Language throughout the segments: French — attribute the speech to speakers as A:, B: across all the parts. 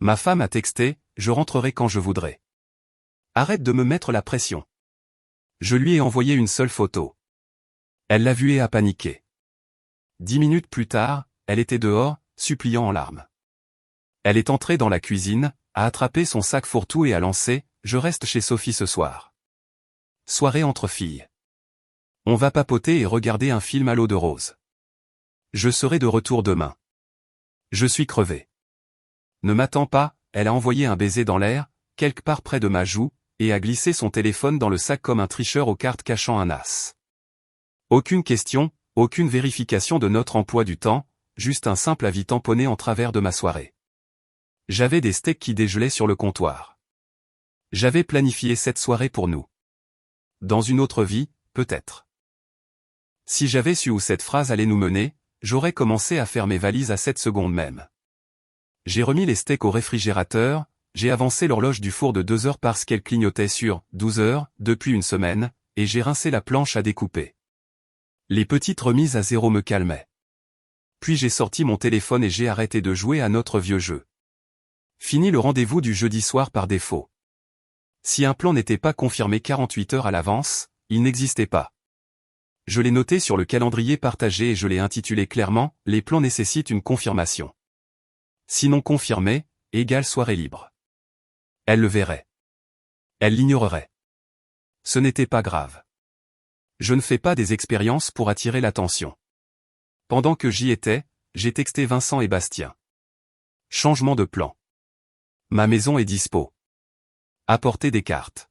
A: Ma femme a texté, je rentrerai quand je voudrais. Arrête de me mettre la pression. Je lui ai envoyé une seule photo. Elle l'a vue et a paniqué. 10 minutes plus tard, elle était dehors, suppliant en larmes. Elle est entrée dans la cuisine, a attrapé son sac fourre-tout et a lancé « Je reste chez Sophie ce soir. » Soirée entre filles. On va papoter et regarder un film à l'eau de rose. Je serai de retour demain. Je suis crevé. Ne m'attends pas, elle a envoyé un baiser dans l'air, quelque part près de ma joue, et a glissé son téléphone dans le sac comme un tricheur aux cartes cachant un as. Aucune question, aucune vérification de notre emploi du temps, juste un simple avis tamponné en travers de ma soirée. J'avais des steaks qui dégelaient sur le comptoir. J'avais planifié cette soirée pour nous. Dans une autre vie, peut-être. Si j'avais su où cette phrase allait nous mener, j'aurais commencé à faire mes valises à cette seconde même. J'ai remis les steaks au réfrigérateur, j'ai avancé l'horloge du four de 2 heures parce qu'elle clignotait sur 12 heures, depuis une semaine, et j'ai rincé la planche à découper. Les petites remises à zéro me calmaient. Puis j'ai sorti mon téléphone et j'ai arrêté de jouer à notre vieux jeu. Fini le rendez-vous du jeudi soir par défaut. Si un plan n'était pas confirmé 48 heures à l'avance, il n'existait pas. Je l'ai noté sur le calendrier partagé et je l'ai intitulé clairement « Les plans nécessitent une confirmation ». Sinon confirmé, égale soirée libre. Elle le verrait. Elle l'ignorerait. Ce n'était pas grave. Je ne fais pas des expériences pour attirer l'attention. Pendant que j'y étais, j'ai texté Vincent et Bastien. Changement de plan. Ma maison est dispo. Apportez des cartes.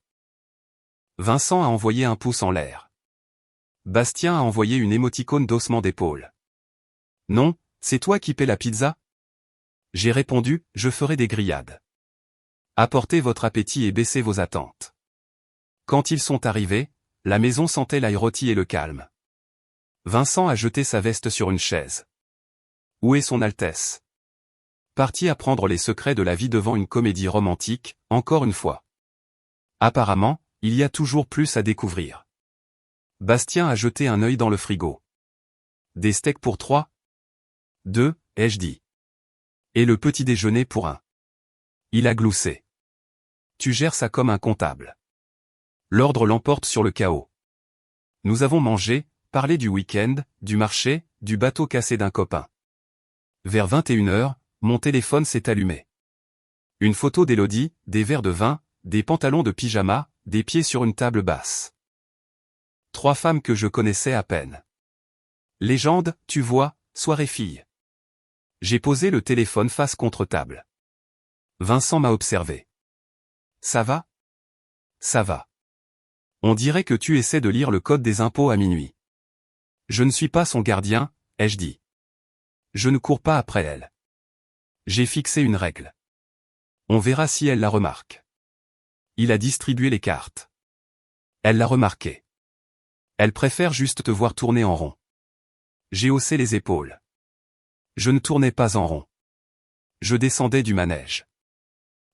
A: Vincent a envoyé un pouce en l'air. Bastien a envoyé une émoticône d'haussement d'épaule. Non, c'est toi qui paies la pizza? J'ai répondu, je ferai des grillades. Apportez votre appétit et baissez vos attentes. Quand ils sont arrivés, la maison sentait l'ail rôti et le calme. Vincent a jeté sa veste sur une chaise. Où est son Altesse? Parti apprendre les secrets de la vie devant une comédie romantique, encore une fois. Apparemment, il y a toujours plus à découvrir. Bastien a jeté un œil dans le frigo. Des steaks pour 3? 2, ai-je dit. Et le petit déjeuner pour 1. Il a gloussé. Tu gères ça comme un comptable. L'ordre l'emporte sur le chaos. Nous avons mangé, parlé du week-end, du marché, du bateau cassé d'un copain. Vers 21 heures, mon téléphone s'est allumé. Une photo d'Élodie, des verres de vin, des pantalons de pyjama, des pieds sur une table basse. 3 femmes que je connaissais à peine. Légende, tu vois, soirée fille. J'ai posé le téléphone face contre table. Vincent m'a observé. Ça va? Ça va. On dirait que tu essaies de lire le code des impôts à minuit. Je ne suis pas son gardien, ai-je dit. Je ne cours pas après elle. J'ai fixé une règle. On verra si elle la remarque. Il a distribué les cartes. Elle l'a remarqué. Elle préfère juste te voir tourner en rond. J'ai haussé les épaules. Je ne tournais pas en rond. Je descendais du manège.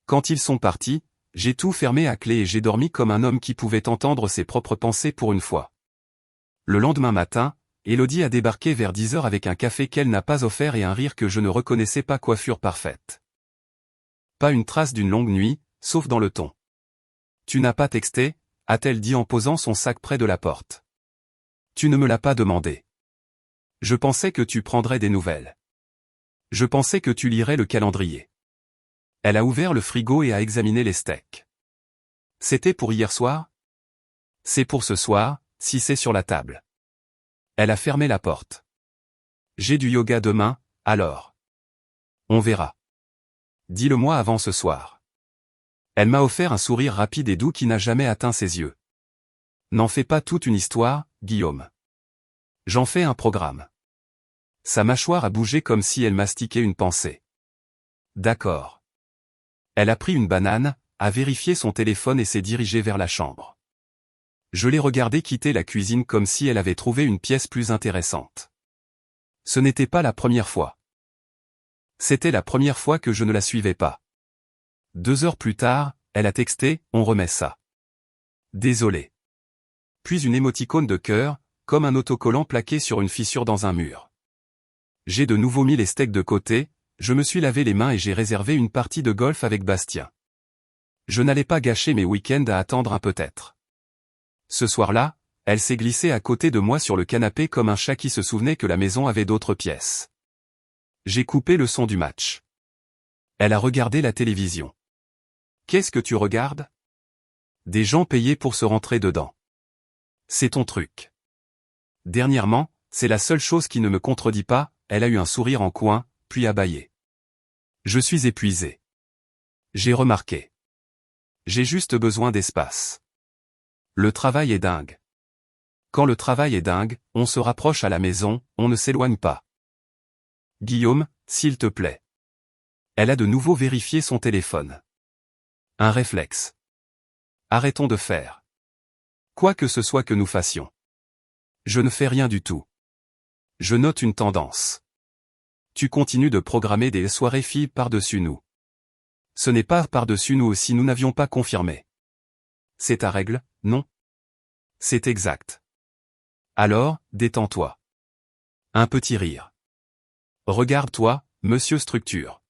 A: Quand ils sont partis, j'ai tout fermé à clé et j'ai dormi comme un homme qui pouvait entendre ses propres pensées pour une fois. Le lendemain matin, Élodie a débarqué vers 10 heures avec un café qu'elle n'a pas offert et un rire que je ne reconnaissais pas, coiffure parfaite. Pas une trace d'une longue nuit, sauf dans le ton. Tu n'as pas texté, a-t-elle dit en posant son sac près de la porte. Tu ne me l'as pas demandé. Je pensais que tu prendrais des nouvelles. Je pensais que tu lirais le calendrier. Elle a ouvert le frigo et a examiné les steaks. C'était pour hier soir? C'est pour ce soir, si c'est sur la table. Elle a fermé la porte. J'ai du yoga demain, alors. On verra. Dis-le-moi avant ce soir. Elle m'a offert un sourire rapide et doux qui n'a jamais atteint ses yeux. N'en fais pas toute une histoire, Guillaume. J'en fais un programme. Sa mâchoire a bougé comme si elle mastiquait une pensée. D'accord. Elle a pris une banane, a vérifié son téléphone et s'est dirigée vers la chambre. Je l'ai regardée quitter la cuisine comme si elle avait trouvé une pièce plus intéressante. Ce n'était pas la première fois. C'était la première fois que je ne la suivais pas. 2 heures plus tard, elle a texté « On remet ça ». Désolé. Puis une émoticône de cœur, comme un autocollant plaqué sur une fissure dans un mur. J'ai de nouveau mis les steaks de côté, Je me suis lavé les mains et j'ai réservé une partie de golf avec Bastien. Je n'allais pas gâcher mes week-ends à attendre un peut-être. Ce soir-là, elle s'est glissée à côté de moi sur le canapé comme un chat qui se souvenait que la maison avait d'autres pièces. J'ai coupé le son du match. Elle a regardé la télévision. Qu'est-ce que tu regardes? Des gens payés pour se rentrer dedans. C'est ton truc. Dernièrement, c'est la seule chose qui ne me contredit pas, elle a eu un sourire en coin, puis a bâillé. Je suis épuisé. J'ai remarqué. J'ai juste besoin d'espace. Le travail est dingue. Quand le travail est dingue, on se rapproche à la maison, on ne s'éloigne pas. Guillaume, s'il te plaît. Elle a de nouveau vérifié son téléphone. Un réflexe. Arrêtons de faire. Quoi que ce soit que nous fassions. Je ne fais rien du tout. Je note une tendance. Tu continues de programmer des soirées filles par-dessus nous. Ce n'est pas par-dessus nous si nous n'avions pas confirmé. C'est ta règle, non? C'est exact. Alors, détends-toi. Un petit rire. Regarde-toi, monsieur Structure.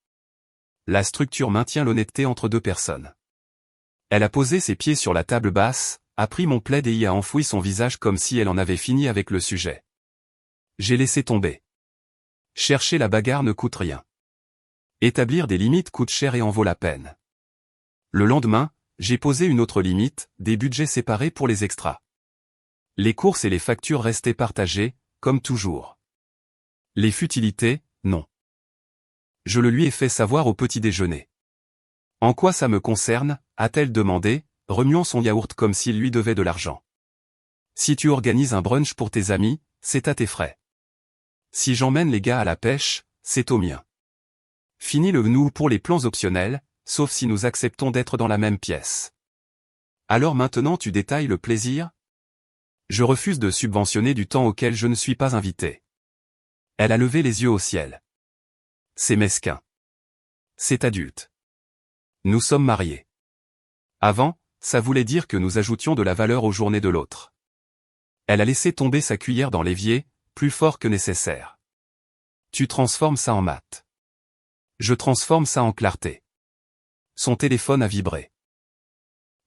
A: La structure maintient l'honnêteté entre deux personnes. Elle a posé ses pieds sur la table basse, a pris mon plaid et y a enfoui son visage comme si elle en avait fini avec le sujet. J'ai laissé tomber. Chercher la bagarre ne coûte rien. Établir des limites coûte cher et en vaut la peine. Le lendemain, j'ai posé une autre limite, des budgets séparés pour les extras. Les courses et les factures restaient partagées, comme toujours. Les futilités, non. Je le lui ai fait savoir au petit déjeuner. En quoi ça me concerne, a-t-elle demandé, remuant son yaourt comme s'il lui devait de l'argent. Si tu organises un brunch pour tes amis, c'est à tes frais. Si j'emmène les gars à la pêche, c'est au mien. Fini le nous pour les plans optionnels, sauf si nous acceptons d'être dans la même pièce. Alors maintenant tu détailles le plaisir? Je refuse de subventionner du temps auquel je ne suis pas invité. Elle a levé les yeux au ciel. C'est mesquin. C'est adulte. Nous sommes mariés. Avant, ça voulait dire que nous ajoutions de la valeur aux journées de l'autre. Elle a laissé tomber sa cuillère dans l'évier, plus fort que nécessaire. Tu transformes ça en mat. Je transforme ça en clarté. Son téléphone a vibré.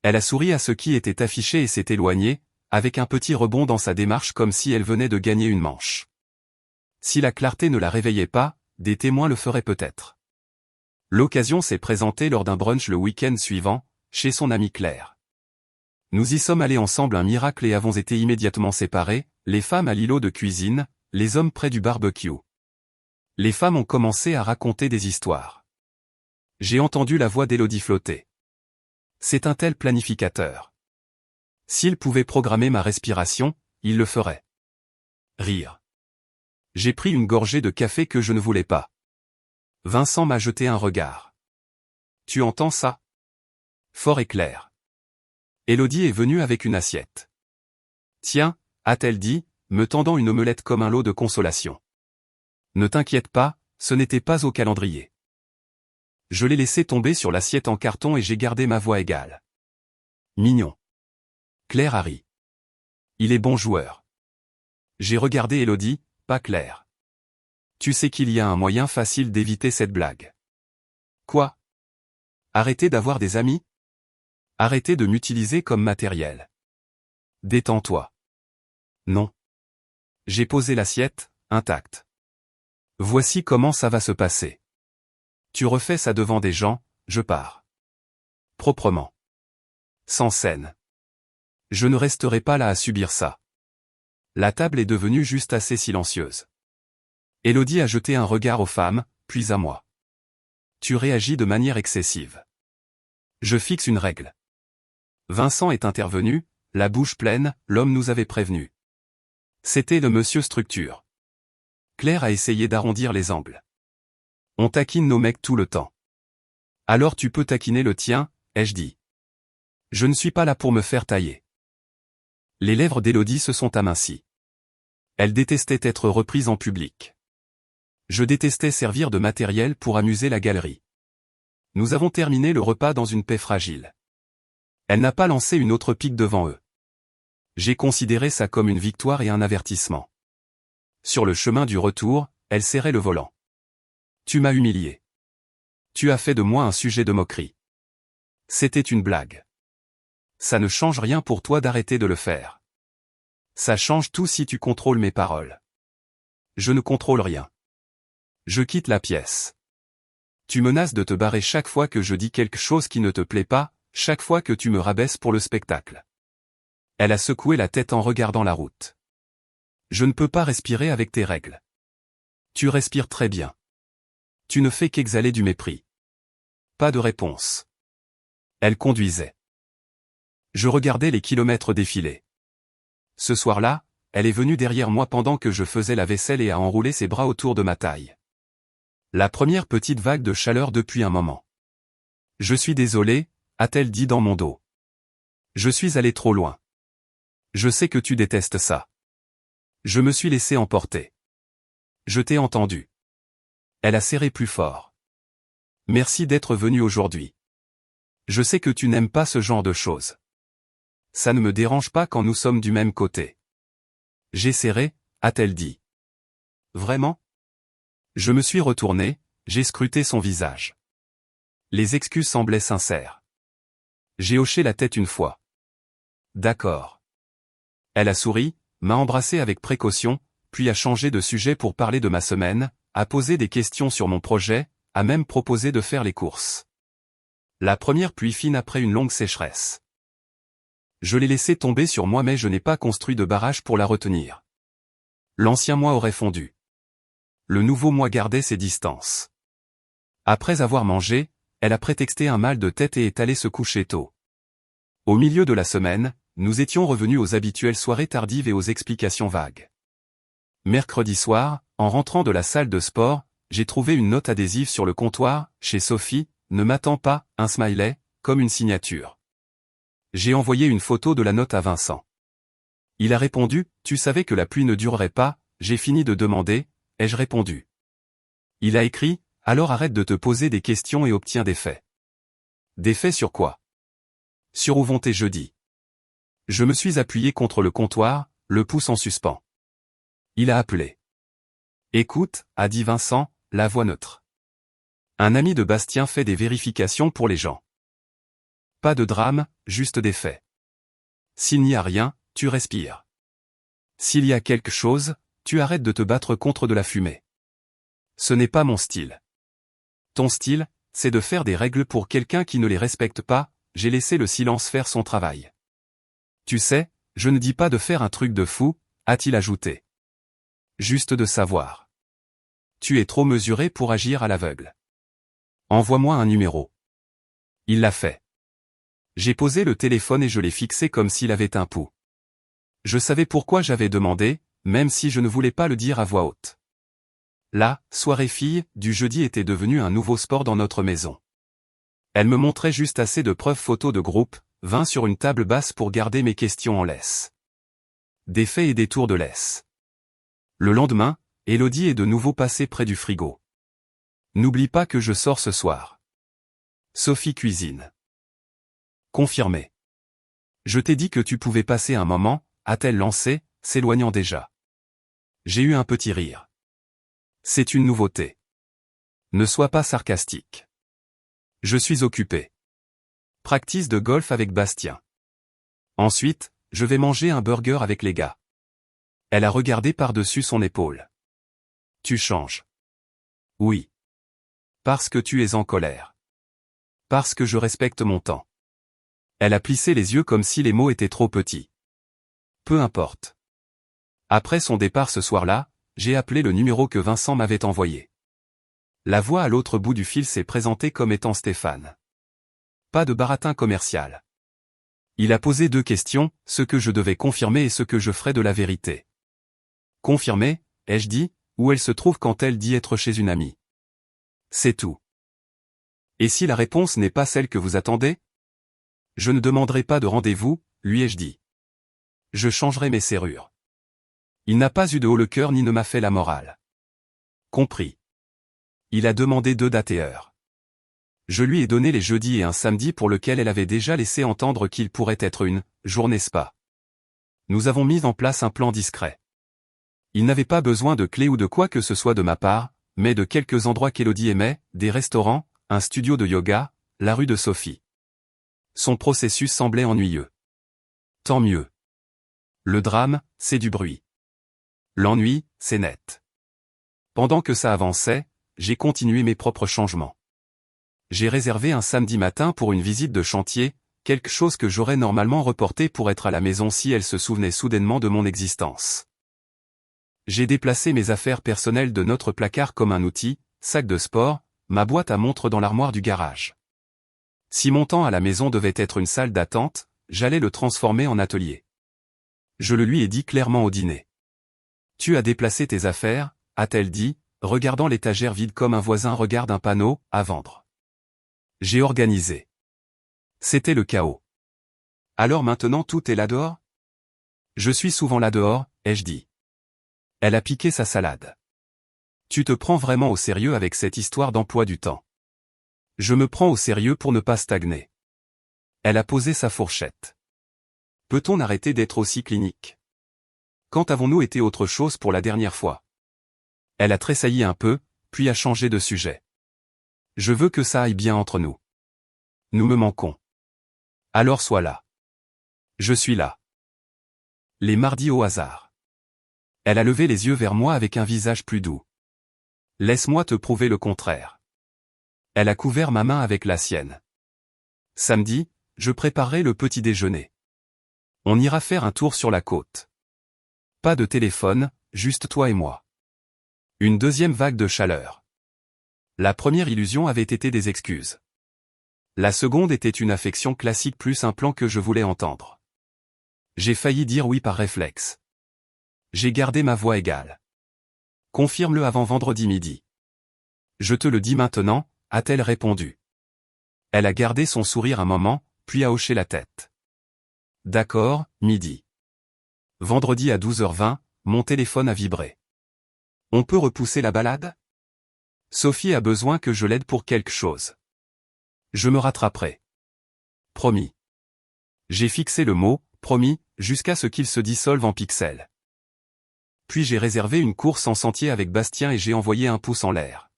A: Elle a souri à ce qui était affiché et s'est éloignée, avec un petit rebond dans sa démarche comme si elle venait de gagner une manche. Si la clarté ne la réveillait pas, des témoins le feraient peut-être. L'occasion s'est présentée lors d'un brunch le week-end suivant, chez son amie Claire. Nous y sommes allés ensemble un miracle et avons été immédiatement séparés, les femmes à l'îlot de cuisine, les hommes près du barbecue. Les femmes ont commencé à raconter des histoires. J'ai entendu la voix d'Élodie flotter. C'est un tel planificateur. S'il pouvait programmer ma respiration, il le ferait. Rire. J'ai pris une gorgée de café que je ne voulais pas. Vincent m'a jeté un regard. Tu entends ça? Fort et clair. Élodie est venue avec une assiette. Tiens, a-t-elle dit, me tendant une omelette comme un lot de consolation. Ne t'inquiète pas, ce n'était pas au calendrier. Je l'ai laissé tomber sur l'assiette en carton et j'ai gardé ma voix égale. Mignon. Claire a ri. Il est bon joueur. J'ai regardé Élodie, pas Claire. Tu sais qu'il y a un moyen facile d'éviter cette blague. Quoi? Arrêter d'avoir des amis? Arrêtez de m'utiliser comme matériel. Détends-toi. Non. J'ai posé l'assiette, intacte. Voici comment ça va se passer. Tu refais ça devant des gens, je pars. Proprement. Sans scène. Je ne resterai pas là à subir ça. La table est devenue juste assez silencieuse. Élodie a jeté un regard aux femmes, puis à moi. Tu réagis de manière excessive. Je fixe une règle. Vincent est intervenu, la bouche pleine, l'homme nous avait prévenu. C'était le monsieur Structure. Claire a essayé d'arrondir les angles. On taquine nos mecs tout le temps. Alors tu peux taquiner le tien, ai-je dit. Je ne suis pas là pour me faire tailler. Les lèvres d'Élodie se sont amincies. Elle détestait être reprise en public. Je détestais servir de matériel pour amuser la galerie. Nous avons terminé le repas dans une paix fragile. Elle n'a pas lancé une autre pique devant eux. J'ai considéré ça comme une victoire et un avertissement. Sur le chemin du retour, elle serrait le volant. Tu m'as humilié. Tu as fait de moi un sujet de moquerie. C'était une blague. Ça ne change rien pour toi d'arrêter de le faire. Ça change tout si tu contrôles mes paroles. Je ne contrôle rien. Je quitte la pièce. Tu menaces de te barrer chaque fois que je dis quelque chose qui ne te plaît pas, chaque fois que tu me rabaisses pour le spectacle. Elle a secoué la tête en regardant la route. Je ne peux pas respirer avec tes règles. Tu respires très bien. Tu ne fais qu'exhaler du mépris. Pas de réponse. Elle conduisait. Je regardais les kilomètres défiler. Ce soir-là, elle est venue derrière moi pendant que je faisais la vaisselle et a enroulé ses bras autour de ma taille. La première petite vague de chaleur depuis un moment. Je suis désolé, a-t-elle dit dans mon dos. Je suis allé trop loin. Je sais que tu détestes ça. Je me suis laissé emporter. Je t'ai entendu. Elle a serré plus fort. Merci d'être venu aujourd'hui. Je sais que tu n'aimes pas ce genre de choses. Ça ne me dérange pas quand nous sommes du même côté. J'ai serré, a-t-elle dit. Vraiment? Je me suis retourné, j'ai scruté son visage. Les excuses semblaient sincères. J'ai hoché la tête une fois. D'accord. Elle a souri, m'a embrassé avec précaution, puis a changé de sujet pour parler de ma semaine, a posé des questions sur mon projet, a même proposé de faire les courses. La première pluie fine après une longue sécheresse. Je l'ai laissé tomber sur moi mais je n'ai pas construit de barrage pour la retenir. L'ancien moi aurait fondu. Le nouveau moi gardait ses distances. Après avoir mangé, elle a prétexté un mal de tête et est allée se coucher tôt. Au milieu de la semaine, nous étions revenus aux habituelles soirées tardives et aux explications vagues. Mercredi soir, en rentrant de la salle de sport, j'ai trouvé une note adhésive sur le comptoir, chez Sophie, ne m'attends pas, un smiley, comme une signature. J'ai envoyé une photo de la note à Vincent. Il a répondu, tu savais que la pluie ne durerait pas, j'ai fini de demander, ai-je répondu. Il a écrit, alors arrête de te poser des questions et obtiens des faits. Des faits sur quoi? Sur où vont tes jeudis? Je me suis appuyé contre le comptoir, le pouce en suspens. Il a appelé. Écoute, a dit Vincent, la voix neutre. Un ami de Bastien fait des vérifications pour les gens. Pas de drame, juste des faits. S'il n'y a rien, tu respires. S'il y a quelque chose, tu arrêtes de te battre contre de la fumée. Ce n'est pas mon style. Ton style, c'est de faire des règles pour quelqu'un qui ne les respecte pas, j'ai laissé le silence faire son travail. Tu sais, je ne dis pas de faire un truc de fou, a-t-il ajouté. Juste de savoir. Tu es trop mesuré pour agir à l'aveugle. Envoie-moi un numéro. Il l'a fait. J'ai posé le téléphone et je l'ai fixé comme s'il avait un pouls. Je savais pourquoi j'avais demandé, même si je ne voulais pas le dire à voix haute. La soirée fille du jeudi était devenue un nouveau sport dans notre maison. Elle me montrait juste assez de preuves photos de groupe, 20 sur une table basse pour garder mes questions en laisse. Des faits et des tours de laisse. Le lendemain, Élodie est de nouveau passée près du frigo. N'oublie pas que je sors ce soir. Sophie cuisine. Confirmé. Je t'ai dit que tu pouvais passer un moment, a-t-elle lancé, s'éloignant déjà. J'ai eu un petit rire. C'est une nouveauté. Ne sois pas sarcastique. Je suis occupé. Practice de golf avec Bastien. Ensuite, je vais manger un burger avec les gars. Elle a regardé par-dessus son épaule. Tu changes. Oui. Parce que tu es en colère. Parce que je respecte mon temps. Elle a plissé les yeux comme si les mots étaient trop petits. Peu importe. Après son départ ce soir-là, j'ai appelé le numéro que Vincent m'avait envoyé. La voix à l'autre bout du fil s'est présentée comme étant Stéphane. Pas de baratin commercial. Il a posé 2 questions, ce que je devais confirmer et ce que je ferais de la vérité. Confirmer, ai-je dit, où elle se trouve quand elle dit être chez une amie. C'est tout. Et si la réponse n'est pas celle que vous attendez? Je ne demanderai pas de rendez-vous, lui ai-je dit. Je changerai mes serrures. Il n'a pas eu de haut le cœur ni ne m'a fait la morale. Compris. Il a demandé 2 dates et heures. Je lui ai donné les jeudis et un samedi pour lequel elle avait déjà laissé entendre qu'il pourrait être une journée spa. Nous avons mis en place un plan discret. Il n'avait pas besoin de clé ou de quoi que ce soit de ma part, mais de quelques endroits qu'Élodie aimait, des restaurants, un studio de yoga, la rue de Sophie. Son processus semblait ennuyeux. Tant mieux. Le drame, c'est du bruit. L'ennui, c'est net. Pendant que ça avançait, j'ai continué mes propres changements. J'ai réservé un samedi matin pour une visite de chantier, quelque chose que j'aurais normalement reporté pour être à la maison si elle se souvenait soudainement de mon existence. J'ai déplacé mes affaires personnelles de notre placard comme un outil, sac de sport, ma boîte à montres dans l'armoire du garage. Si mon temps à la maison devait être une salle d'attente, j'allais le transformer en atelier. Je le lui ai dit clairement au dîner. Tu as déplacé tes affaires, a-t-elle dit, regardant l'étagère vide comme un voisin regarde un panneau, à vendre. J'ai organisé. C'était le chaos. Alors maintenant tout est là dehors? Je suis souvent là dehors, ai-je dit. Elle a piqué sa salade. Tu te prends vraiment au sérieux avec cette histoire d'emploi du temps. Je me prends au sérieux pour ne pas stagner. Elle a posé sa fourchette. Peut-on arrêter d'être aussi clinique? Quand avons-nous été autre chose pour la dernière fois? Elle a tressailli un peu, puis a changé de sujet. Je veux que ça aille bien entre nous. Nous me manquons. Alors sois là. Je suis là. Les mardis au hasard. Elle a levé les yeux vers moi avec un visage plus doux. Laisse-moi te prouver le contraire. Elle a couvert ma main avec la sienne. Samedi, je préparerai le petit déjeuner. On ira faire un tour sur la côte. Pas de téléphone, juste toi et moi. Une deuxième vague de chaleur. La première illusion avait été des excuses. La seconde était une affection classique plus un plan que je voulais entendre. J'ai failli dire oui par réflexe. J'ai gardé ma voix égale. Confirme-le avant vendredi midi. Je te le dis maintenant, a-t-elle répondu. Elle a gardé son sourire un moment, puis a hoché la tête. D'accord, midi. Vendredi à 12h20, mon téléphone a vibré. On peut repousser la balade? Sophie a besoin que je l'aide pour quelque chose. Je me rattraperai. Promis. J'ai fixé le mot, promis, jusqu'à ce qu'il se dissolve en pixels. Puis j'ai réservé une course en sentier avec Bastien et j'ai envoyé un pouce en l'air.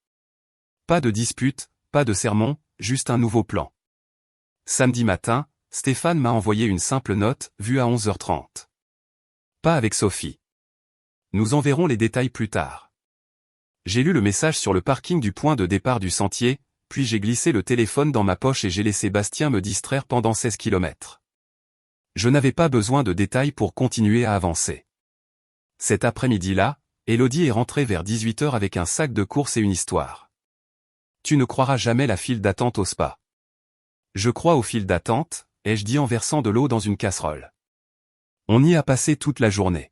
A: Pas de dispute, pas de sermon, juste un nouveau plan. Samedi matin, Stéphane m'a envoyé une simple note, vue à 11h30. Pas avec Sophie. Nous en verrons les détails plus tard. J'ai lu le message sur le parking du point de départ du sentier, puis j'ai glissé le téléphone dans ma poche et j'ai laissé Bastien me distraire pendant 16 km. Je n'avais pas besoin de détails pour continuer à avancer. Cet après-midi-là, Élodie est rentrée vers 18h avec un sac de courses et une histoire. Tu ne croiras jamais la file d'attente au spa. Je crois aux files d'attente, ai-je dit en versant de l'eau dans une casserole. On y a passé toute la journée.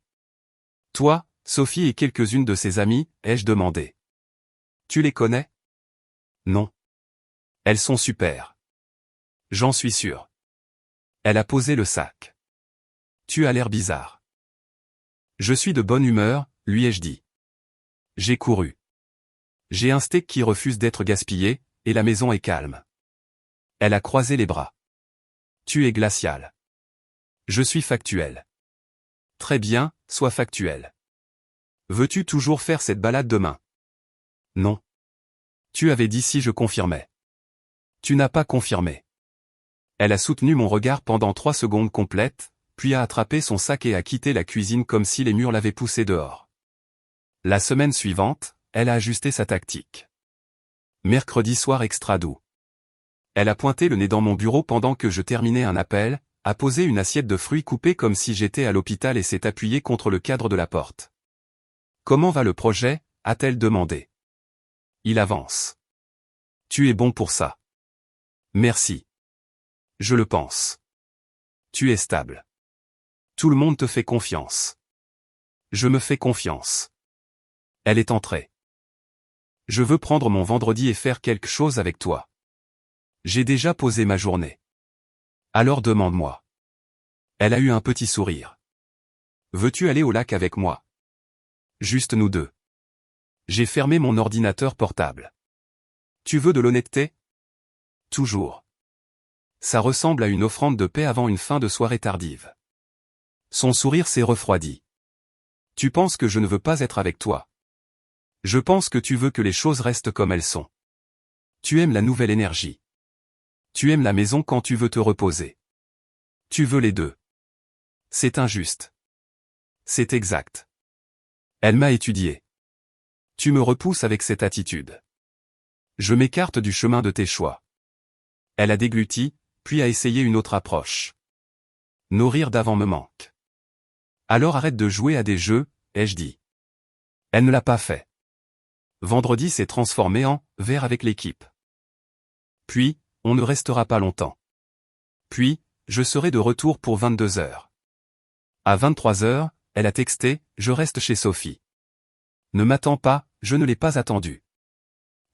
A: Toi, Sophie et quelques-unes de ses amies, ai-je demandé. Tu les connais? Non. Elles sont super. J'en suis sûr. Elle a posé le sac. Tu as l'air bizarre. Je suis de bonne humeur, lui ai-je dit. J'ai couru. J'ai un steak qui refuse d'être gaspillé, et la maison est calme. Elle a croisé les bras. Tu es glacial. Je suis factuel. Très bien, sois factuel. Veux-tu toujours faire cette balade demain? Non. Tu avais dit si je confirmais. Tu n'as pas confirmé. Elle a soutenu mon regard pendant 3 secondes complètes, puis a attrapé son sac et a quitté la cuisine comme si les murs l'avaient poussé dehors. La semaine suivante, elle a ajusté sa tactique. Mercredi soir extra doux. Elle a pointé le nez dans mon bureau pendant que je terminais un appel, a posé une assiette de fruits coupés comme si j'étais à l'hôpital et s'est appuyée contre le cadre de la porte. Comment va le projet? A-t-elle demandé. Il avance. Tu es bon pour ça. Merci. Je le pense. Tu es stable. Tout le monde te fait confiance. Je me fais confiance. Elle est entrée. Je veux prendre mon vendredi et faire quelque chose avec toi. J'ai déjà posé ma journée. Alors demande-moi. Elle a eu un petit sourire. Veux-tu aller au lac avec moi? Juste nous deux. J'ai fermé mon ordinateur portable. Tu veux de l'honnêteté? Toujours. Ça ressemble à une offrande de paix avant une fin de soirée tardive. Son sourire s'est refroidi. Tu penses que je ne veux pas être avec toi? Je pense que tu veux que les choses restent comme elles sont. Tu aimes la nouvelle énergie. Tu aimes la maison quand tu veux te reposer. Tu veux les deux. C'est injuste. C'est exact. Elle m'a étudié. Tu me repousses avec cette attitude. Je m'écarte du chemin de tes choix. Elle a dégluti, puis a essayé une autre approche. Nos rires d'avant me manquent. Alors arrête de jouer à des jeux, ai-je dit. Elle ne l'a pas fait. Vendredi s'est transformé en « verre avec l'équipe ». Puis, on ne restera pas longtemps. Puis, je serai de retour pour 22 heures. À 23 heures, elle a texté « Je reste chez Sophie ». Ne m'attends pas, je ne l'ai pas attendu.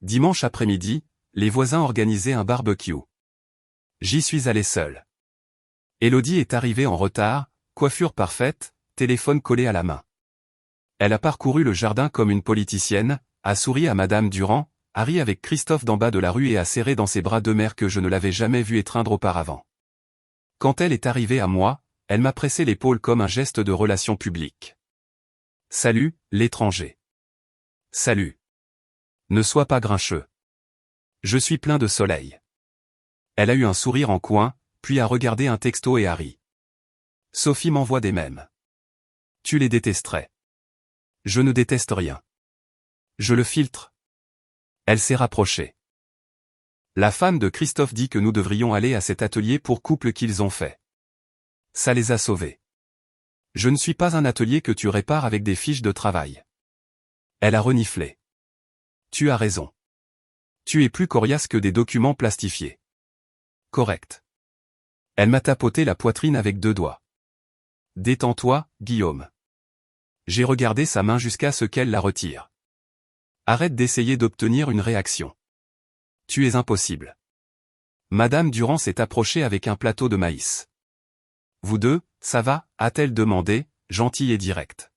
A: Dimanche après-midi, les voisins organisaient un barbecue. J'y suis allé seul. Élodie est arrivée en retard, coiffure parfaite, téléphone collé à la main. Elle a parcouru le jardin comme une politicienne, a souri à Madame Durand, a ri avec Christophe d'en bas de la rue et a serré dans ses bras deux mères que je ne l'avais jamais vu étreindre auparavant. Quand elle est arrivée à moi, elle m'a pressé l'épaule comme un geste de relation publique. Salut, l'étranger. Salut. Ne sois pas grincheux. Je suis plein de soleil. Elle a eu un sourire en coin, puis a regardé un texto et a ri. Sophie m'envoie des mèmes. Tu les détesterais. Je ne déteste rien. Je le filtre. Elle s'est rapprochée. La femme de Christophe dit que nous devrions aller à cet atelier pour couple qu'ils ont fait. Ça les a sauvés. Je ne suis pas un atelier que tu répares avec des fiches de travail. Elle a reniflé. Tu as raison. Tu es plus coriace que des documents plastifiés. Correct. Elle m'a tapoté la poitrine avec deux doigts. Détends-toi, Guillaume. J'ai regardé sa main jusqu'à ce qu'elle la retire. Arrête d'essayer d'obtenir une réaction. Tu es impossible. Madame Durand s'est approchée avec un plateau de maïs. Vous deux, ça va, a-t-elle demandé, gentille et directe.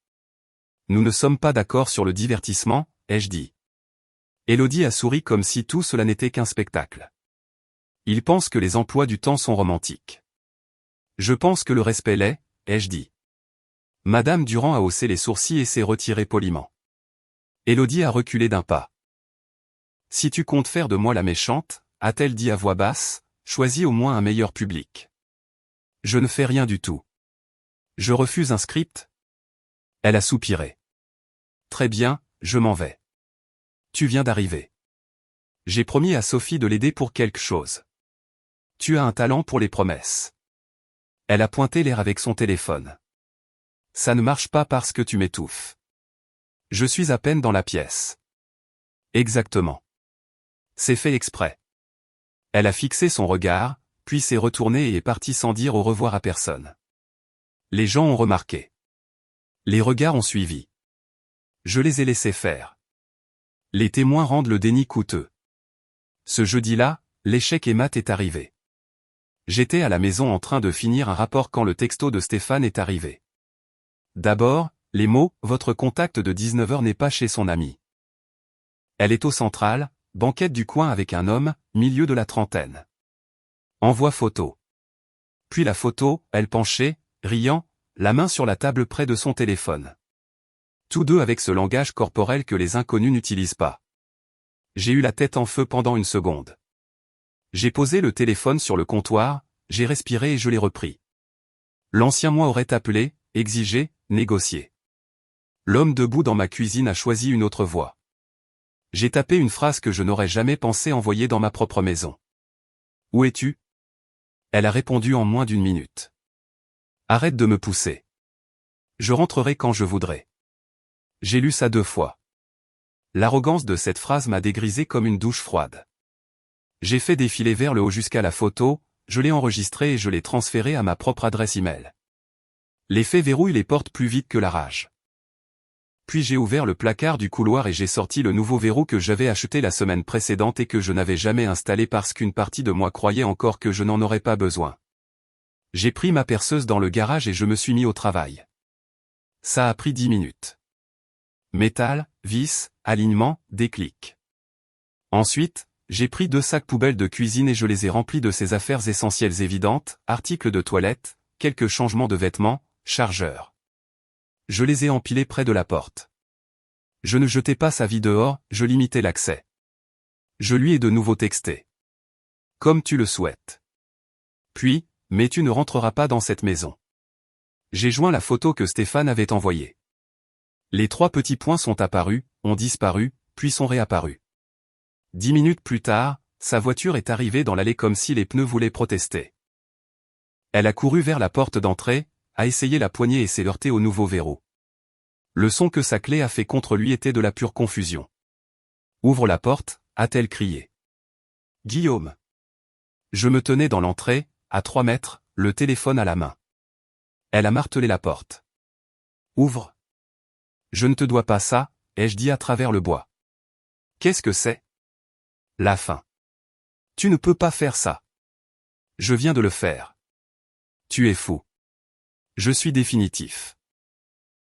A: Nous ne sommes pas d'accord sur le divertissement, ai-je dit. Élodie a souri comme si tout cela n'était qu'un spectacle. Il pense que les emplois du temps sont romantiques. Je pense que le respect l'est, ai-je dit. Madame Durand a haussé les sourcils et s'est retirée poliment. Élodie a reculé d'un pas. Si tu comptes faire de moi la méchante, a-t-elle dit à voix basse, choisis au moins un meilleur public. Je ne fais rien du tout. Je refuse un script. Elle a soupiré. Très bien, je m'en vais. Tu viens d'arriver. J'ai promis à Sophie de l'aider pour quelque chose. Tu as un talent pour les promesses. Elle a pointé l'air avec son téléphone. Ça ne marche pas parce que tu m'étouffes. Je suis à peine dans la pièce. Exactement. C'est fait exprès. Elle a fixé son regard, puis s'est retournée et est partie sans dire au revoir à personne. Les gens ont remarqué. Les regards ont suivi. Je les ai laissés faire. Les témoins rendent le déni coûteux. Ce jeudi-là, l'échec et mat est arrivé. J'étais à la maison en train de finir un rapport quand le texto de Stéphane est arrivé. D'abord, les mots « Votre contact de 19h n'est pas chez son ami ». Elle est au central, banquette du coin avec un homme, milieu de la trentaine. Envoie photo. Puis la photo, elle penchée, riant, la main sur la table près de son téléphone. Tous deux avec ce langage corporel que les inconnus n'utilisent pas. J'ai eu la tête en feu pendant une seconde. J'ai posé le téléphone sur le comptoir, j'ai respiré et je l'ai repris. L'ancien moi aurait appelé, exigé, négocié. L'homme debout dans ma cuisine a choisi une autre voie. J'ai tapé une phrase que je n'aurais jamais pensé envoyer dans ma propre maison. Où es-tu ? Elle a répondu en moins d'une minute. Arrête de me pousser. Je rentrerai quand je voudrai. J'ai lu ça 2 fois. L'arrogance de cette phrase m'a dégrisé comme une douche froide. J'ai fait défiler vers le haut jusqu'à la photo, je l'ai enregistrée et je l'ai transférée à ma propre adresse email. L'effet verrouille les portes plus vite que la rage. Puis j'ai ouvert le placard du couloir et j'ai sorti le nouveau verrou que j'avais acheté la semaine précédente et que je n'avais jamais installé parce qu'une partie de moi croyait encore que je n'en aurais pas besoin. J'ai pris ma perceuse dans le garage et je me suis mis au travail. Ça a pris 10 minutes. Métal, vis, alignement, déclic. Ensuite, j'ai pris 2 sacs poubelles de cuisine et je les ai remplis de ces affaires essentielles évidentes, articles de toilette, quelques changements de vêtements, chargeurs. Je les ai empilés près de la porte. Je ne jetais pas sa vie dehors, je limitais l'accès. Je lui ai de nouveau texté. Comme tu le souhaites. Puis, mais tu ne rentreras pas dans cette maison. J'ai joint la photo que Stéphane avait envoyée. Les 3 petits points sont apparus, ont disparu, puis sont réapparus. 10 minutes plus tard, sa voiture est arrivée dans l'allée comme si les pneus voulaient protester. Elle a couru vers la porte d'entrée, a essayé la poignée et s'est heurtée au nouveau verrou. Le son que sa clé a fait contre lui était de la pure confusion. Ouvre la porte, a-t-elle crié. Guillaume. Je me tenais dans l'entrée, à 3 mètres, le téléphone à la main. Elle a martelé la porte. Ouvre. Je ne te dois pas ça, ai-je dit à travers le bois. Qu'est-ce que c'est? La fin. Tu ne peux pas faire ça. Je viens de le faire. Tu es fou. Je suis définitif.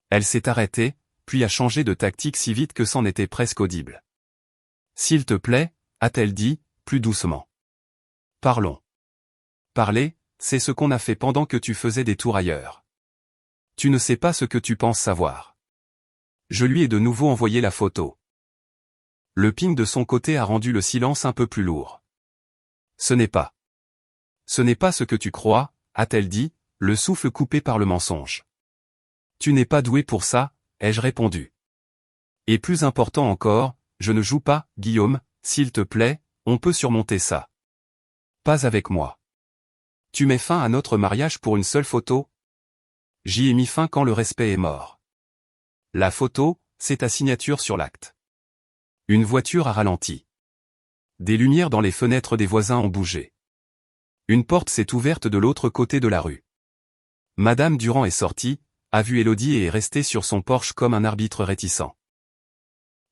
A: Elle s'est arrêtée, puis a changé de tactique si vite que c'en était presque audible. S'il te plaît, a-t-elle dit, plus doucement. Parlons. Parler, c'est ce qu'on a fait pendant que tu faisais des tours ailleurs. Tu ne sais pas ce que tu penses savoir. Je lui ai de nouveau envoyé la photo. Le ping de son côté a rendu le silence un peu plus lourd. Ce n'est pas. Ce n'est pas ce que tu crois, a-t-elle dit, le souffle coupé par le mensonge. Tu n'es pas doué pour ça, ai-je répondu. Et plus important encore, je ne joue pas, Guillaume, s'il te plaît, on peut surmonter ça. Pas avec moi. Tu mets fin à notre mariage pour une seule photo? J'y ai mis fin quand le respect est mort. La photo, c'est ta signature sur l'acte. Une voiture a ralenti. Des lumières dans les fenêtres des voisins ont bougé. Une porte s'est ouverte de l'autre côté de la rue. Madame Durand est sortie, a vu Élodie et est restée sur son porche comme un arbitre réticent.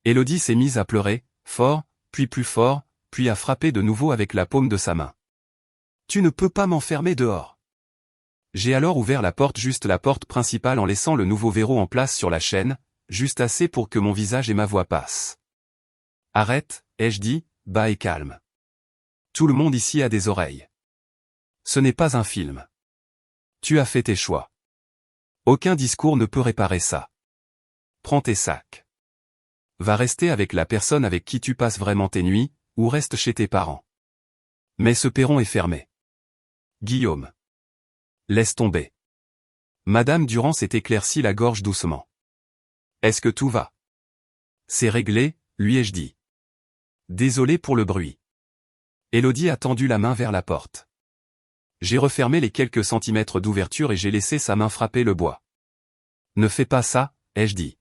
A: Élodie s'est mise à pleurer, fort, puis plus fort, puis a frappé de nouveau avec la paume de sa main. Tu ne peux pas m'enfermer dehors. J'ai alors ouvert la porte, juste la porte principale, en laissant le nouveau verrou en place sur la chaîne, juste assez pour que mon visage et ma voix passent. Arrête, ai-je dit, bas et calme. Tout le monde ici a des oreilles. Ce n'est pas un film. Tu as fait tes choix. Aucun discours ne peut réparer ça. Prends tes sacs. Va rester avec la personne avec qui tu passes vraiment tes nuits, ou reste chez tes parents. Mais ce perron est fermé. Guillaume. Laisse tomber. Madame Durand s'est éclaircie la gorge doucement. Est-ce que tout va? C'est réglé, lui ai-je dit. Désolé pour le bruit. Élodie a tendu la main vers la porte. J'ai refermé les quelques centimètres d'ouverture et j'ai laissé sa main frapper le bois. Ne fais pas ça, ai-je dit.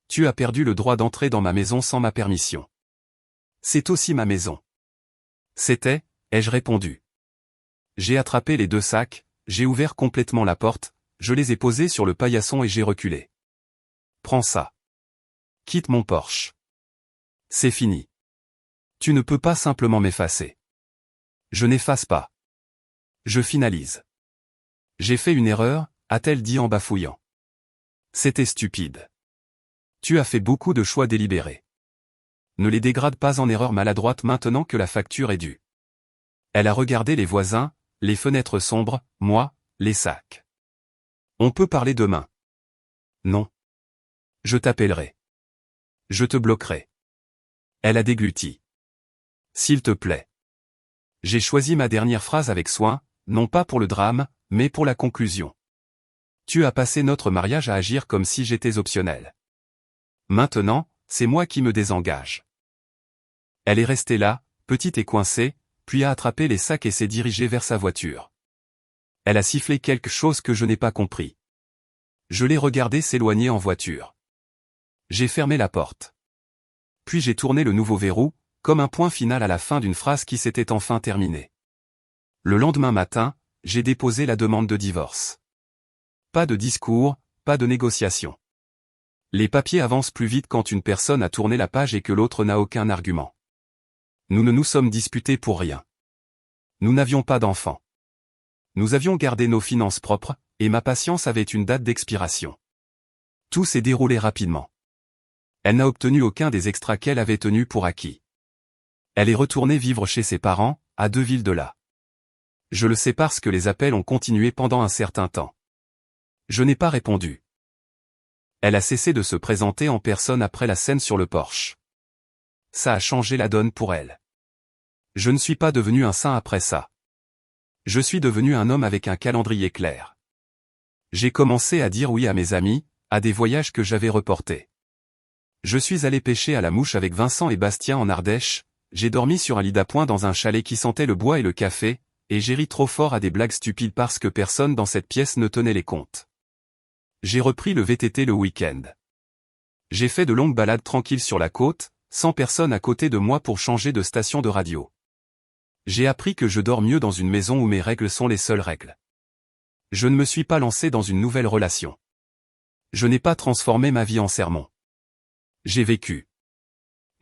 A: Tu as perdu le droit d'entrer dans ma maison sans ma permission. C'est aussi ma maison. C'était, ai-je répondu. J'ai attrapé les 2 sacs, j'ai ouvert complètement la porte, je les ai posés sur le paillasson et j'ai reculé. Prends ça. Quitte mon Porsche. C'est fini. Tu ne peux pas simplement m'effacer. Je n'efface pas. Je finalise. J'ai fait une erreur, a-t-elle dit en bafouillant. C'était stupide. Tu as fait beaucoup de choix délibérés. Ne les dégrade pas en erreurs maladroites maintenant que la facture est due. Elle a regardé les voisins, les fenêtres sombres, moi, les sacs. On peut parler demain. Non. Je t'appellerai. Je te bloquerai. Elle a dégluti. S'il te plaît. J'ai choisi ma dernière phrase avec soin, non pas pour le drame, mais pour la conclusion. Tu as passé notre mariage à agir comme si j'étais optionnel. Maintenant, c'est moi qui me désengage. Elle est restée là, petite et coincée, puis a attrapé les sacs et s'est dirigée vers sa voiture. Elle a sifflé quelque chose que je n'ai pas compris. Je l'ai regardée s'éloigner en voiture. J'ai fermé la porte. Puis j'ai tourné le nouveau verrou, comme un point final à la fin d'une phrase qui s'était enfin terminée. Le lendemain matin, j'ai déposé la demande de divorce. Pas de discours, pas de négociation. Les papiers avancent plus vite quand une personne a tourné la page et que l'autre n'a aucun argument. Nous ne nous sommes disputés pour rien. Nous n'avions pas d'enfants. Nous avions gardé nos finances propres, et ma patience avait une date d'expiration. Tout s'est déroulé rapidement. Elle n'a obtenu aucun des extras qu'elle avait tenus pour acquis. Elle est retournée vivre chez ses parents, à 2 villes de là. Je le sais parce que les appels ont continué pendant un certain temps. Je n'ai pas répondu. Elle a cessé de se présenter en personne après la scène sur le porche. Ça a changé la donne pour elle. Je ne suis pas devenu un saint après ça. Je suis devenu un homme avec un calendrier clair. J'ai commencé à dire oui à mes amis, à des voyages que j'avais reportés. Je suis allé pêcher à la mouche avec Vincent et Bastien en Ardèche, j'ai dormi sur un lit d'appoint dans un chalet qui sentait le bois et le café, et j'ai ri trop fort à des blagues stupides parce que personne dans cette pièce ne tenait les comptes. J'ai repris le VTT le week-end. J'ai fait de longues balades tranquilles sur la côte, sans personne à côté de moi pour changer de station de radio. J'ai appris que je dors mieux dans une maison où mes règles sont les seules règles. Je ne me suis pas lancé dans une nouvelle relation. Je n'ai pas transformé ma vie en sermon. J'ai vécu.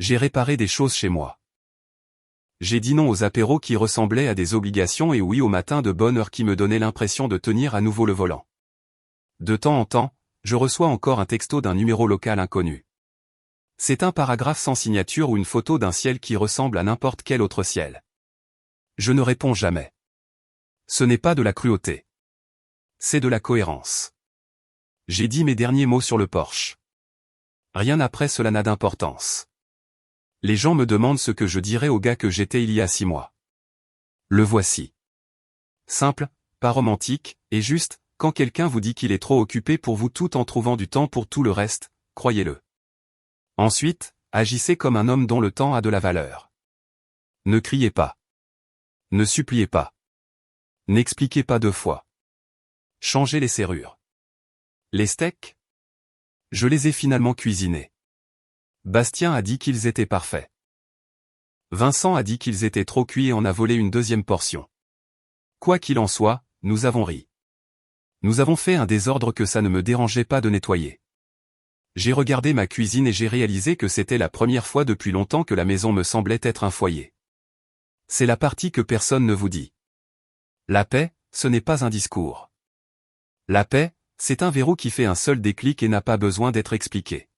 A: J'ai réparé des choses chez moi. J'ai dit non aux apéros qui ressemblaient à des obligations et oui aux matins de bonne heure qui me donnaient l'impression de tenir à nouveau le volant. De temps en temps, je reçois encore un texto d'un numéro local inconnu. C'est un paragraphe sans signature ou une photo d'un ciel qui ressemble à n'importe quel autre ciel. Je ne réponds jamais. Ce n'est pas de la cruauté. C'est de la cohérence. J'ai dit mes derniers mots sur le porche. Rien après cela n'a d'importance. Les gens me demandent ce que je dirais au gars que j'étais il y a 6 mois. Le voici. Simple, pas romantique, et juste, quand quelqu'un vous dit qu'il est trop occupé pour vous tout en trouvant du temps pour tout le reste, croyez-le. Ensuite, agissez comme un homme dont le temps a de la valeur. Ne criez pas. Ne suppliez pas. N'expliquez pas 2 fois. Changez les serrures. Les steaks? Je les ai finalement cuisinés. Bastien a dit qu'ils étaient parfaits. Vincent a dit qu'ils étaient trop cuits et en a volé une 2e portion. Quoi qu'il en soit, nous avons ri. Nous avons fait un désordre que ça ne me dérangeait pas de nettoyer. J'ai regardé ma cuisine et j'ai réalisé que c'était la première fois depuis longtemps que la maison me semblait être un foyer. C'est la partie que personne ne vous dit. La paix, ce n'est pas un discours. La paix, c'est un verrou qui fait un seul déclic et n'a pas besoin d'être expliqué.